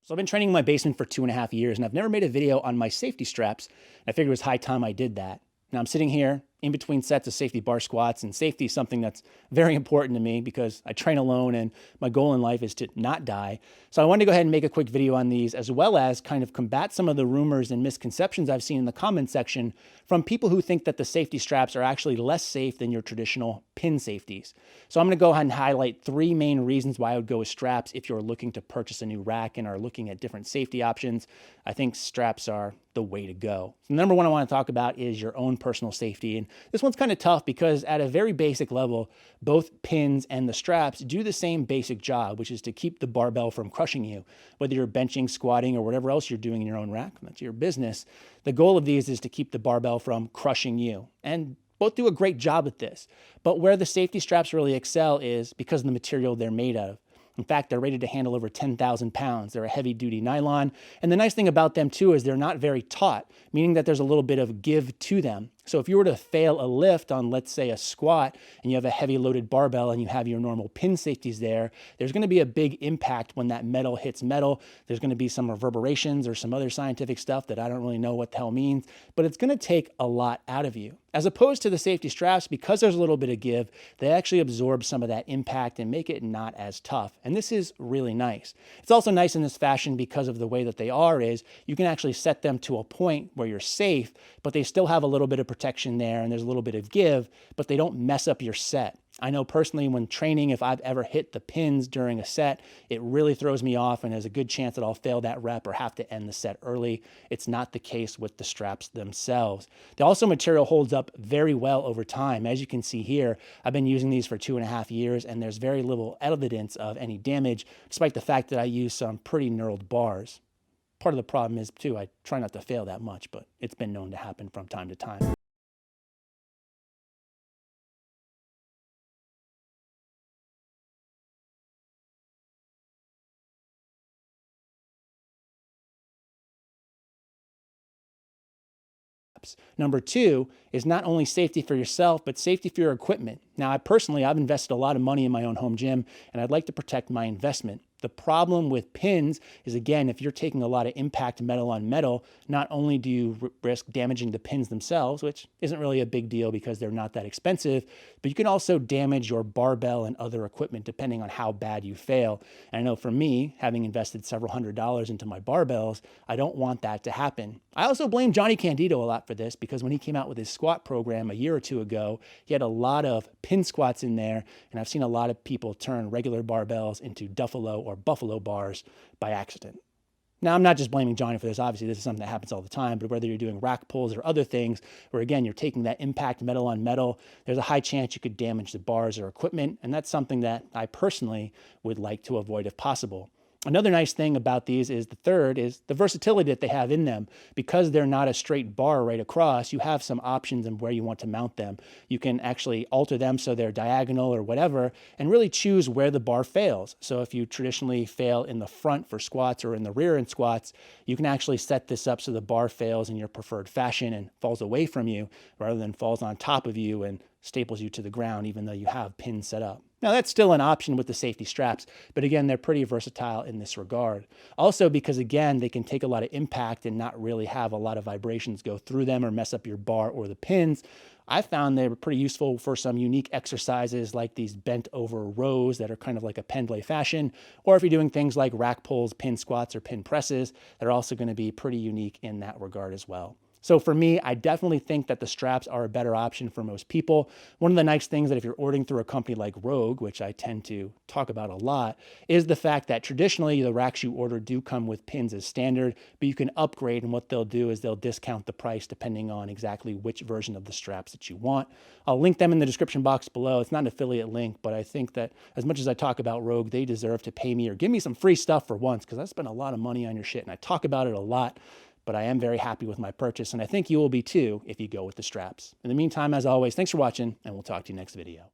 So I've been training in my basement for 2.5 years, and I've never made a video on my safety straps. I figured it was high time I did that. Now I'm sitting here in between sets of safety bar squats, and safety is something that's very important to me because I train alone and my goal in life is to not die. So I wanted to go ahead and make a quick video on these, as well as kind of combat some of the rumors and misconceptions I've seen in the comment section from people who think that the safety straps are actually less safe than your traditional pin safeties. So I'm going to go ahead and highlight 3 main reasons why I would go with straps if you're looking to purchase a new rack and are looking at different safety options. I think straps are the way to go. So number one I want to talk about is your own personal safety. And this one's kind of tough because at a very basic level, both pins and the straps do the same basic job, which is to keep the barbell from crushing you. Whether you're benching, squatting, or whatever else you're doing in your own rack, that's your business. The goal of these is to keep the barbell from crushing you. And both do a great job at this. But where the safety straps really excel is because of the material they're made of. In fact, they're rated to handle over 10,000 pounds. They're a heavy-duty nylon. And the nice thing about them, too, is they're not very taut, meaning that there's a little bit of give to them. So if you were to fail a lift on, let's say, a squat, and you have a heavy loaded barbell and you have your normal pin safeties there, there's going to be a big impact when that metal hits metal. There's going to be some reverberations or some other scientific stuff that I don't really know what the hell means, but it's going to take a lot out of you. As opposed to the safety straps, because there's a little bit of give, they actually absorb some of that impact and make it not as tough. And this is really nice. It's also nice in this fashion because of the way that they are is you can actually set them to a point where you're safe, but they still have a little bit of protection there and there's a little bit of give, but they don't mess up your set. I know personally when training, if I've ever hit the pins during a set, it really throws me off and there's a good chance that I'll fail that rep or have to end the set early. It's not the case with the straps themselves. The also material holds up very well over time. As you can see here, I've been using these for 2.5 years and there's very little evidence of any damage, despite the fact that I use some pretty knurled bars. Part of the problem is too, I try not to fail that much, but it's been known to happen from time to time. Number 2 is not only safety for yourself, but safety for your equipment. Now, I've invested a lot of money in my own home gym, and I'd like to protect my investment. The problem with pins is, again, if you're taking a lot of impact metal on metal, not only do you risk damaging the pins themselves, which isn't really a big deal because they're not that expensive, but you can also damage your barbell and other equipment depending on how bad you fail. And I know for me, having invested several $100s into my barbells, I don't want that to happen. I also blame Jonnie Candido a lot for this because when he came out with his squat program a year or 2 ago, he had a lot of pin squats in there, and I've seen a lot of people turn regular barbells into Duffalo or Buffalo bars by accident. Now, I'm not just blaming Jonnie for this. Obviously, this is something that happens all the time, but whether you're doing rack pulls or other things where, again, you're taking that impact metal on metal, there's a high chance you could damage the bars or equipment, and that's something that I personally would like to avoid if possible. Another nice thing about these is the third is the versatility that they have in them. Because they're not a straight bar right across, you have some options in where you want to mount them. You can actually alter them so they're diagonal or whatever, and really choose where the bar fails. So if you traditionally fail in the front for squats or in the rear in squats, you can actually set this up so the bar fails in your preferred fashion and falls away from you rather than falls on top of you and staples you to the ground even though you have pins set up. Now, that's still an option with the safety straps, but again, they're pretty versatile in this regard. Also, because again, they can take a lot of impact and not really have a lot of vibrations go through them or mess up your bar or the pins, I found they were pretty useful for some unique exercises like these bent over rows that are kind of like a pendlay fashion, or if you're doing things like rack pulls, pin squats, or pin presses, they're also going to be pretty unique in that regard as well. So for me, I definitely think that the straps are a better option for most people. One of the nice things that if you're ordering through a company like Rogue, which I tend to talk about a lot, is the fact that traditionally the racks you order do come with pins as standard, but you can upgrade, and what they'll do is they'll discount the price depending on exactly which version of the straps that you want. I'll link them in the description box below. It's not an affiliate link, but I think that as much as I talk about Rogue, they deserve to pay me or give me some free stuff for once because I spent a lot of money on your shit and I talk about it a lot. But I am very happy with my purchase, and I think you will be too if you go with the straps. In the meantime, as always, thanks for watching, and we'll talk to you next video.